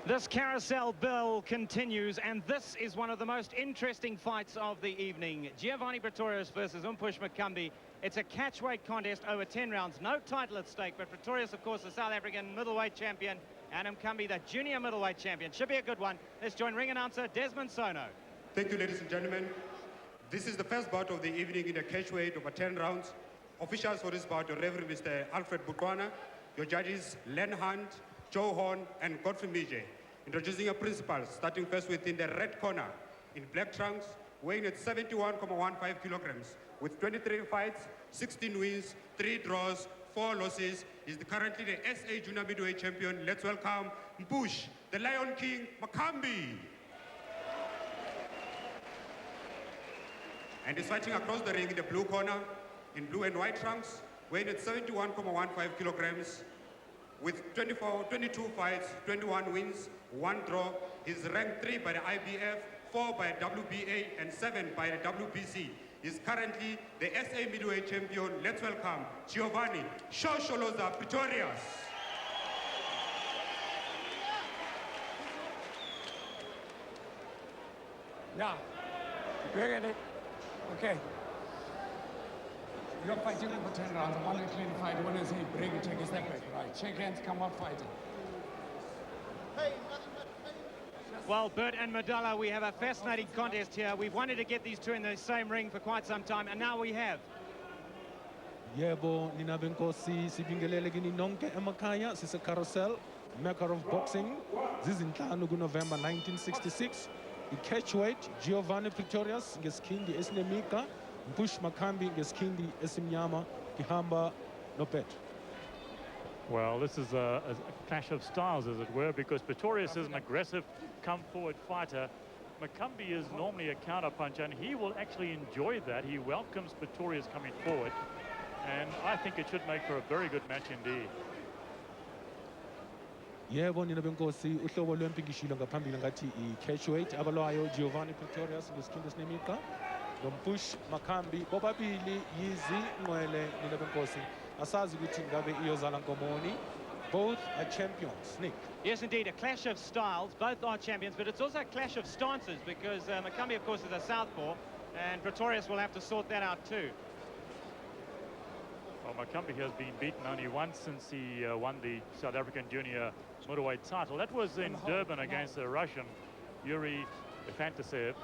This carousel bill continues, and this is one of the most interesting fights of the evening. Giovanni Pretorius versus Mpush Makambi. It's a catchweight contest over 10 rounds. No title at stake, but Pretorius, of course, the South African middleweight champion, and Makambi, the junior middleweight champion. Should be a good one. Let's join ring announcer Desmond Sono. Thank you, ladies and gentlemen. This is the first bout of the evening in a catchweight over 10 rounds. Officials for this bout are Reverend Mr. Alfred Butwana, your judges Len Hunt, Joe Horn, and Godfrey Mije. Introducing your principals, starting first within the red corner, in black trunks, weighing at 71.15 kilograms, with 23 fights, 16 wins, 3 draws, 4 losses. He's currently the SA Junior Middleweight Champion. Let's welcome Mpush, the Lion King, Makambi. And he's fighting across the ring in the blue corner, in blue and white trunks, weighing at 71.15 kilograms, with 22 fights, 21 wins, 1 draw. He's ranked 3 by the IBF, 4 by WBA, and 7 by the WBC. He's currently the SA Middleweight Champion. Let's welcome Giovanni Shosholoza Pretorius. Yeah, bring it. Okay. You're fighting for 10 rounds. One is clean fight. One is a break. Take a step back. Right. Shake hands. Come up fighting. Well, Bert and Madala, we have a fascinating contest here. We've wanted to get these two in the same ring for quite some time, and now we have. Yebo, ninabenkosi sibingelele kini nonke emakhaya sise Carousel, maker of boxing. Zizinhlanu kuNovember 1966. I-catchweight Giovanni Pretorius ngesikhindi esinemika, Mpush Makambi ngesikhindi esimnyama, Kihamba Nopet. Well, this is a clash of styles, as it were, because Pretorius is an aggressive, come-forward fighter. Makambi is normally a counter-puncher, and he will actually enjoy that. He welcomes Pretorius coming forward, and I think it should make for a very good match indeed. Yebo, ninabenkosi uhlobo lwempikishilo ngaphambili ngathi i-catchweight abalwayo Giovanni Pretorius ngesikhindi esinemika, noMpush Makambi bobabili yizinqwele ninabenkosi. Asazi ukuthi ngabe iyozala nkomoni. Both are champions, Nick. Yes, indeed, a clash of styles. Both are champions, but it's also a clash of stances because Makambi, of course, is a southpaw, and Pretorius will have to sort that out too. Well, Makambi has been beaten only once since he won the South African junior middleweight title. That was in Durban against the Russian Yuri Fantasev,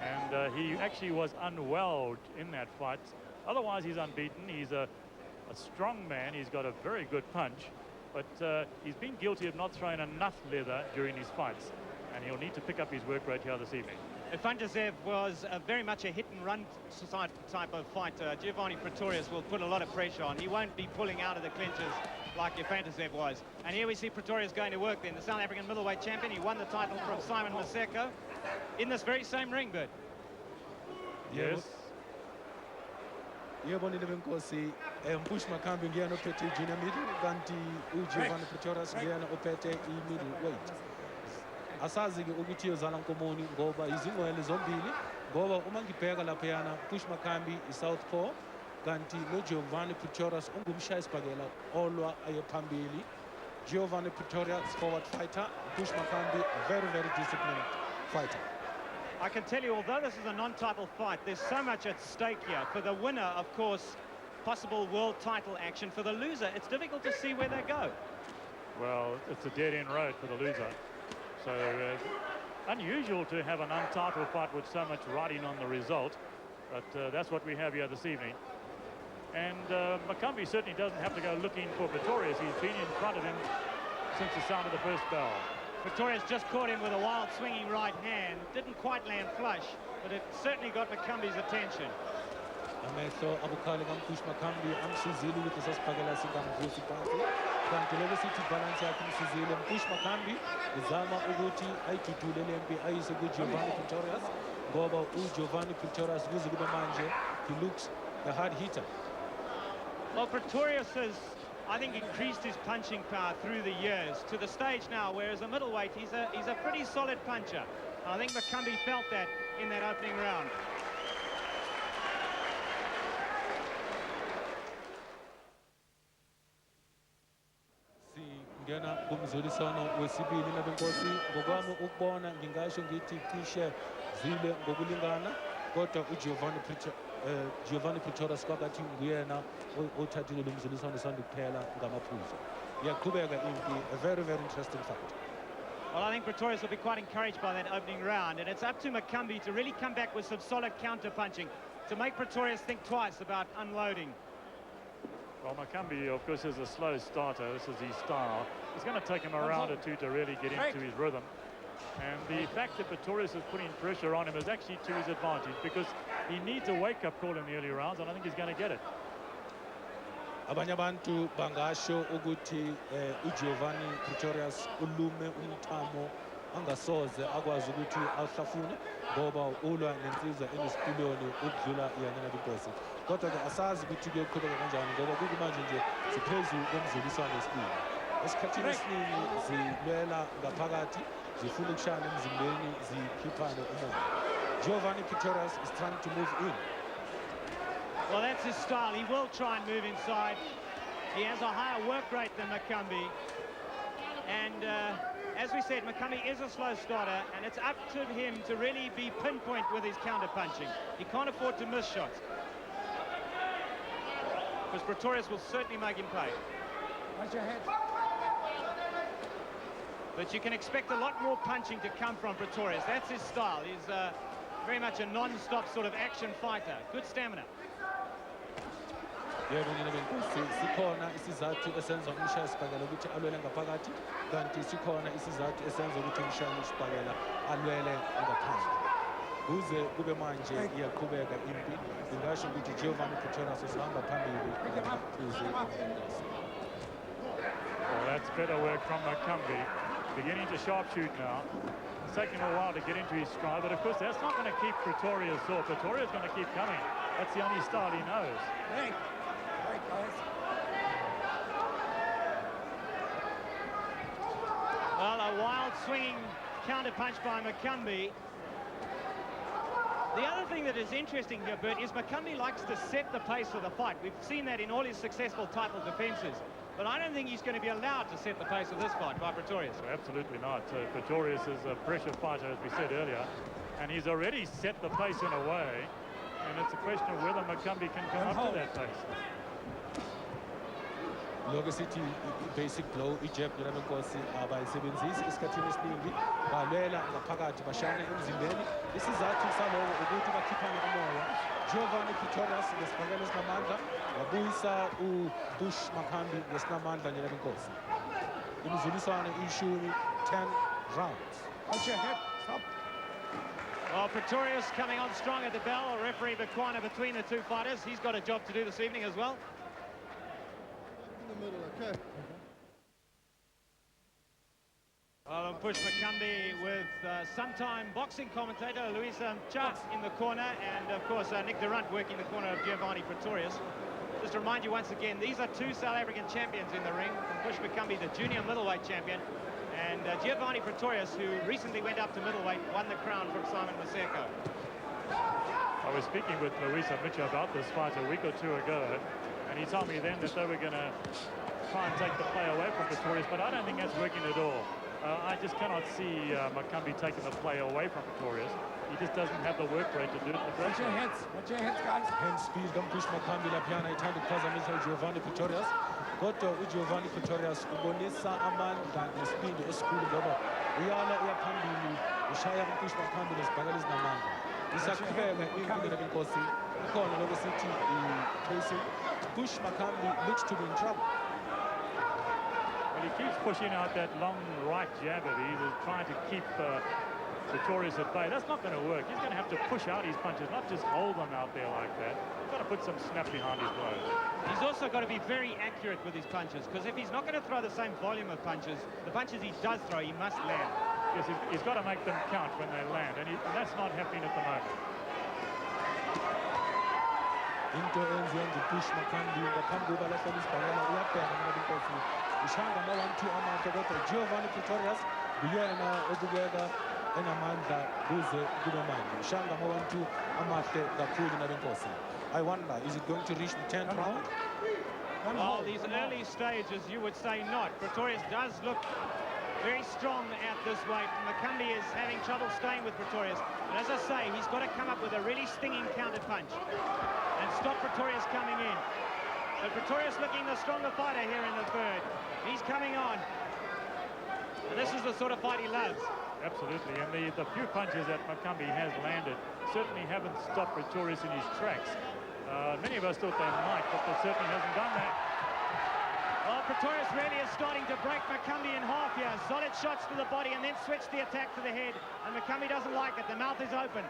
and he actually was unwell in that fight. Otherwise, he's unbeaten. He's a strong man. He's got a very good punch, but he's been guilty of not throwing enough leather during his fights, and he'll need to pick up his work rate here this evening. Fantasev was very much a hit-and-run type of fighter. Giovanni Pretorius will put a lot of pressure on. He won't be pulling out of the clinches like Fantasev was. And here we see Pretorius going to work then. The South African middleweight champion. He won the title from Simon Maseko in this very same ring, Bert. Yes. Yebo, ninabenkosi Mpush Makambi ngiyena ophethe junior middle, kanti uGiovanni Pretorius ngiyena ophethe i-middleweight. Asazi-ke ukuthi iyozala nkomoni ngoba izinqwele zombili, ngoba uma ngibheka laphayana Mpush Makambi i-southpaw, kanti noGiovanni Pretorius ongumshayisibhakela olwa ayephambili. Giovanni Pretorius forward fighter, Mpush Makambi very, very disciplined fighter. I can tell you, although this is a non-title fight, there's so much at stake here. For the winner, of course, possible world title action. For the loser, it's difficult to see where they go. Well, it's a dead-end road for the loser. So unusual to have an untitled fight with so much riding on the result, but that's what we have here this evening. And Makambi certainly doesn't have to go looking for Pretorius. He's been in front of him since the sound of the first bell. Pretorius just caught him with a wild swinging right hand. Didn't quite land flush, but it certainly got Makambi's attention. Amehlo abukhali kaMpush Makambi amsizile ukuthi sasiphakela singamvusi phansi, kanti lelo sithi balance yakhe imsizile. Mpush Makambi uzama ukuthi ayidudule lempi ayise kuGiovanni Pretorius, ngoba uGiovanni Pretorius kuze kube manje he looks a hard hitter. Well, Pretorius has, I think, increased his punching power through the years to the stage now, whereas a middleweight, he's a pretty solid puncher. And I think Makambi felt that in that opening round. singena kumzuliswano wesibili nabenkosi. Ngokwami ukubona ngingasho ngithi cishe zile ngokulingana, kodwa Giovanni Pretorius kwakathi nguyena othathile lo mzuliswano sandukuphela ngamaphuzu. Iyaqhubeka impi, a very interesting fight. Well, I think Pretorius will be quite encouraged by that opening round, and it's up to Makambi to really come back with some solid counter-punching to make Pretorius think twice about unloading. Well, Makambi, of course, is a slow starter. This is his style. It's going to take him a round or two to really get into his rhythm. And the fact that Pretorius is putting pressure on him is actually to his advantage, because he needs a wake-up call in the early rounds, and I think he's going to get it. Abanye abantu bangasho ukuthi uGiovanni Pretorius ulume umthamo angasoze akwazi ukuthi awuhlafune ngoba ulwa nensizwa enesipiliyoni ukudlula yena nabenkosi. Kodwa ke asazi ukuthi kuyoqhubeka kanjani ngoba kumanje nje siphezulu komzuliswano wesibili. Esikhathini esiningi zilwela ngaphakathi, zifuna ukushaya emzimbeni, zikhiphane umoya. Giovanni Pretorius is trying to move in. Well, that's his style. He will try and move inside. He has a higher work rate than Makambi. And as we said, Makambi is a slow starter, and it's up to him to really be pinpoint with his counter-punching. He can't afford to miss shots, because Pretorius will certainly make him pay. Watch your head. But you can expect a lot more punching to come from Pretorius. That's his style. He's very much a non-stop sort of action fighter. Good stamina. Yebo nina benkosi, sikhona isizathu esenza umshaya isibhakela ukuthi alwele ngaphakathi, kanti sikhona isizathu esenza ukuthi umshaya isibhakela alwele ngaphandle. Kuze kube manje iyaqhubeka impi, ngingasho ukuthi Giovanni Pretorius usihamba phambili ngaphuzu. Well, that's better work from Makambi. Beginning to sharpshoot now. It's taking a while to get into his stride, but of course that's not going to keep Pretorius off. Pretorius is going to keep coming. That's the only style he knows. Hey. Well, a wild swinging counter-punch by Makambi. The other thing that is interesting here, Bert, is Makambi likes to set the pace of the fight. We've seen that in all his successful title defenses. But I don't think he's going to be allowed to set the pace of this fight by Pretorius. Absolutely not. Pretorius is a pressure fighter, as we said earlier, and he's already set the pace in a way, and it's a question of whether Makambi can come up to that pace. Lokho sithi basic blow ijab nina benkosi abayisebenzisi isikhathini esiningi balwela ngaphakathi bashane emzimbeni. Isizathu saloko ukuthi bakhiphane umoya. Giovanni Pretorius ngesibhakela esinamandla wabuyisa uMpush Makambi ngesinamandla nina benkosi. Imzuliswano ishumi 10 rounds. Watch your head. Stop. Well, Pretorius coming on strong at the bell. Referee Bukwana between the two fighters. He's got a job to do this evening as well. Middle, okay. Well, Mpush Makambi with sometime boxing commentator Louisa Mcha in the corner, and of course Nick Durant working the corner of Giovanni Pretorius. Just to remind you once again, these are two South African champions in the ring. Mpush Makambi, the junior middleweight champion, and Giovanni Pretorius, who recently went up to middleweight, won the crown from Simon Maseko. I was speaking with Louisa Mcha about this fight a week or two ago, and he told me then that they were going to try and take the play away from Pretorius, but I don't think that's working at all. I just cannot see Makambi taking the play away from Pretorius. He just doesn't have the work rate to do it. Watch your heads. Watch your heads, guys. Hand speed Mpush Makambi laphiyana ithanda ukuphazamisa Giovanni Pretorius. Kodwa uGiovanni Pretorius ubonisa amandla nesibindi esikhulu ngoba uyala uyaphambili ushaya Mpush Makambi nesibhakela ezinamandla. Isaqhubeka impi benkosi. Ikhona lokho sithi i-pacing. Mpush Makambi looks to be in trouble. Well, he keeps pushing out that long right jab of his, trying to keep Pretorius at bay. That's not going to work. He's going to have to push out his punches, not just hold them out there like that. He's got to put some snap behind his blows. He's also got to be very accurate with his punches, because if he's not going to throw the same volume of punches, the punches he does throw, he must land. Yes, he's got to make them count when they land, and that's not happening at the moment. Into enziwa nguMpush Makambi ngaphambi kokuba lahlele isibhakela uyabheka nina benkosi. Ushanga ama-1-2 amahle, kodwa Giovanni Pretorius uyena okubeka enamandla kuze kube manje. Ushanga ama-1-2 amahle kakhulu nina benkosi. I wonder, is it going to reach the 10th round? Well, these early stages, you would say not. Pretorius does look very strong at this weight. Makambi is having trouble staying with Pretorius. But as I say, he's got to come up with a really stinging counter punch and stop Pretorius coming in. But Pretorius looking the stronger fighter here in the third. He's coming on. And this is the sort of fight he loves. Absolutely, and the few punches that Makambi has landed certainly haven't stopped Pretorius in his tracks. Many of us thought they might, but they certainly hasn't done that. Well, Pretorius really is starting to break Makambi in half here. Solid shots to the body and then switch the attack to the head. And Makambi doesn't like it. The mouth is open.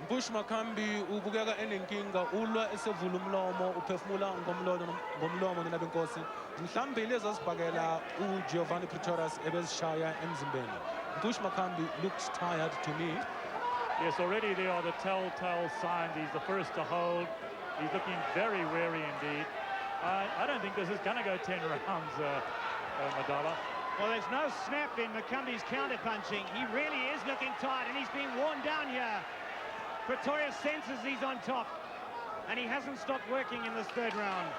Mpush Makambi ubukeka enenkinga ulwa esevula umlomo uphefumula ngomlomo ngina benkosi mhlambe lezi sibhakela uGiovanni Pretorius ebezishaya emzimbeni. Mpush Makambi looks tired to me. Yes, already there are the telltale signs. He's the first to hold. He's looking very wary indeed. I don't think this is going to go 10 rounds, Madala. Well, there's no snap in Makambi's counter-punching. He really is looking tired, and he's being worn down here. Pretorius senses he's on top, and he hasn't stopped working in this third round.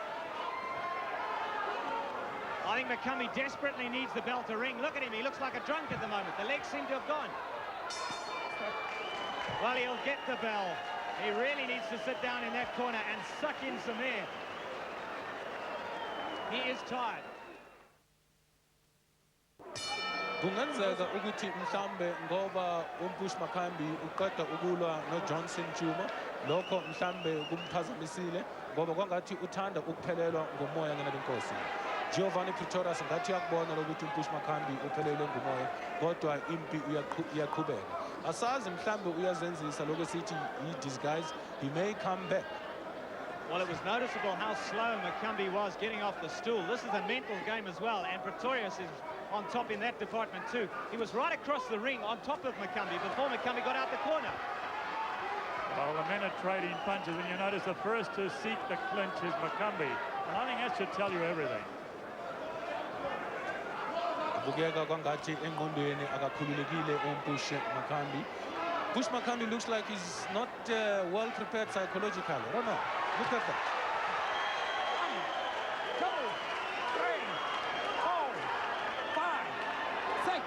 I think Makambi desperately needs the bell to ring. Look at him, he looks like a drunk at the moment. The legs seem to have gone. Well, he'll get the bell. He really needs to sit down in that corner and suck in some air. He is tired. Kungenzeka ukuthi mhlambe ngoba uMpush Makambi uqeda ukulwa noJohnson Chuma lokho mhlambe kumphazamisile ngoba kwangathi uthanda ukuphelelwa ngomoya ngena benkosi. Giovanni Pretorius ngathi yakubona ukuthi uMpush Makambi uphelele ngomoya kodwa impi iyaqhubeka. Asazi mhlambe uyazenzisa lokho sithi he disguise, he may come back. Well, it was noticeable how slow Makambi was getting off the stool. This is a mental game as well, and Pretorius is on top in that department too. He was right across the ring on top of Makambi before Makambi got out the corner. Well, the men are trading punches, and you notice the first to seek the clinch is Makambi. And I think that should tell you everything. Bukeka kwangathi engqondweni akakhululekile uMpush Makambi. Mpush Makambi looks like he's not well prepared psychologically. I don't know. Look at that. 1, 2, 3, 4, 5, 6,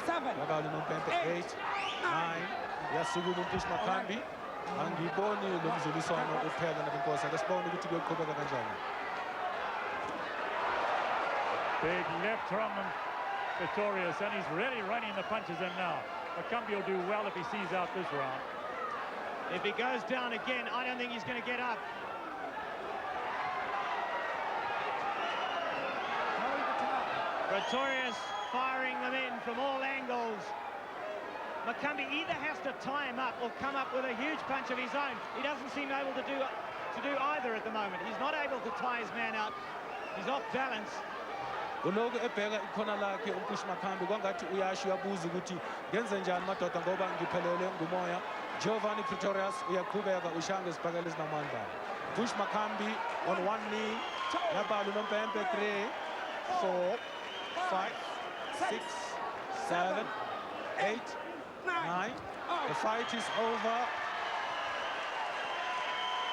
7, Babali Nompempe 8, 9. Yasukuma uMpush Makambi. Angiboni lo mzuliswano uphela nabenkosi. Akasibona ukuthi kuyoqhubeka kanjani. Big left from Pretorius, and he's really running the punches in now. Makambi will do well if he sees out this round. If he goes down again, I don't think he's going to get up. Pretorius firing them in from all angles. Makambi either has to tie him up or come up with a huge punch of his own. He doesn't seem able to do either at the moment. He's not able to tie his man out. He's off balance. Uloku ebheka ikhona lakhe uMpush Makambi kwangathi uyasho uyabuza ukuthi ngenze njani madoda ngoba ngiphelele ngumoya. Giovanni Pretorius uyaqhubeka ushange isibhakela ezinamandla. Mpush Makambi on one knee. Yabalu Nompempe 3, 4, 5, 6, 7, 8, 9. The fight is over.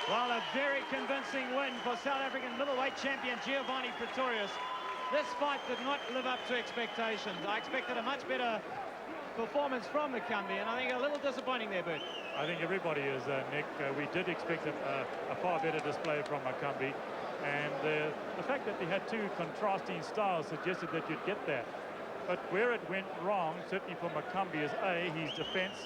Well, a very convincing win for South African middleweight champion Giovanni Pretorius. This fight did not live up to expectations. I expected a much better performance from Makambi, and I think a little disappointing there, Bert. I think everybody is, Nick. We did expect a far better display from Makambi, and the fact that they had two contrasting styles suggested that you'd get that. But where it went wrong, certainly for Makambi, is A, his defense.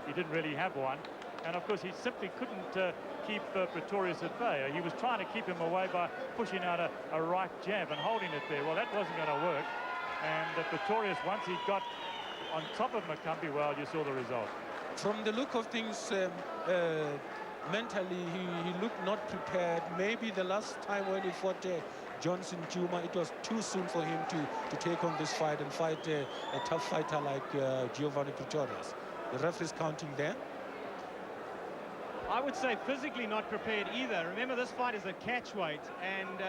He didn't really have one. And of course, he simply couldn't keep Pretorius at bay. He was trying to keep him away by pushing out a right jab and holding it there. Well, that wasn't going to work. And Pretorius, once he got on top of Makambi, well, you saw the result. From the look of things, mentally, he looked not prepared. Maybe the last time when he fought Johnson Chuma, it was too soon for him to take on this fight and fight a tough fighter like Giovanni Pretorius. The referee's counting there. I would say physically not prepared either. Remember, this fight is a catch weight, and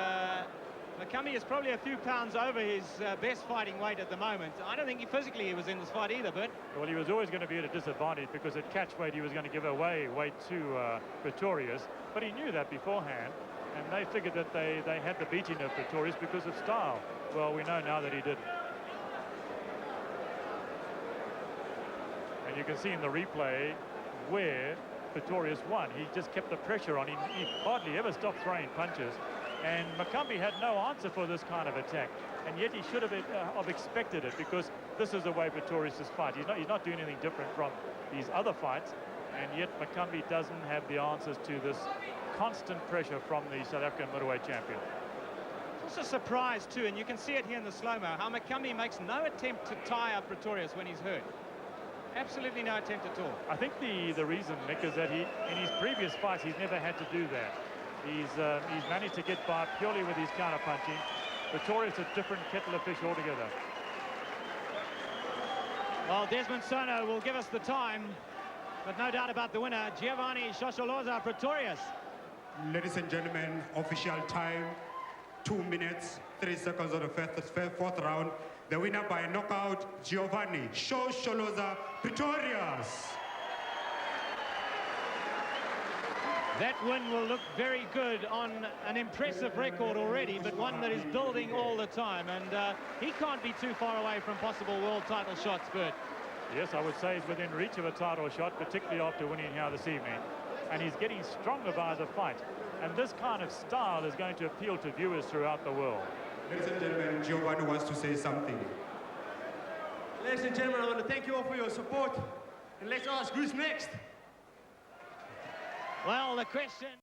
Makambi is probably a few pounds over his best fighting weight at the moment. I don't think he was in this fight either, but... Well, he was always going to be at a disadvantage because at catch weight he was going to give away weight to Pretorius, but he knew that beforehand. And they figured that they had the beating of Pretorius because of style. Well, we know now that he didn't. And you can see in the replay where Pretorius won. He just kept the pressure on him. He hardly ever stopped throwing punches. And Makambi had no answer for this kind of attack. And yet he should have expected it, because this is the way Pretorius is fight. He's not doing anything different from these other fights. And yet Makambi doesn't have the answers to this constant pressure from the South African middleweight champion. It's a surprise too, and you can see it here in the slow-mo, how Makambi makes no attempt to tie up Pretorius when he's hurt. Absolutely no attempt at all. I think the reason, Nick, is that in his previous fights he's never had to do that. He's managed to get by purely with his counter-punching. Pretorius a different kettle of fish altogether. Well, Desmond Sono will give us the time, but no doubt about the winner, Giovanni Shosholoza Pretorius. Ladies and gentlemen, official time, 2 minutes, 3 seconds of the fourth round. The winner by knockout, Giovanni Shosholoza Pretorius. That win will look very good on an impressive record already, but one that is building all the time. And he can't be too far away from possible world title shots, Bert. Yes, I would say he's within reach of a title shot, particularly after winning here this evening. And he's getting stronger by the fight. And this kind of style is going to appeal to viewers throughout the world. Ladies and gentlemen, Giovanni wants to say something. Ladies and gentlemen, I want to thank you all for your support. And let's ask who's next. Well, the question...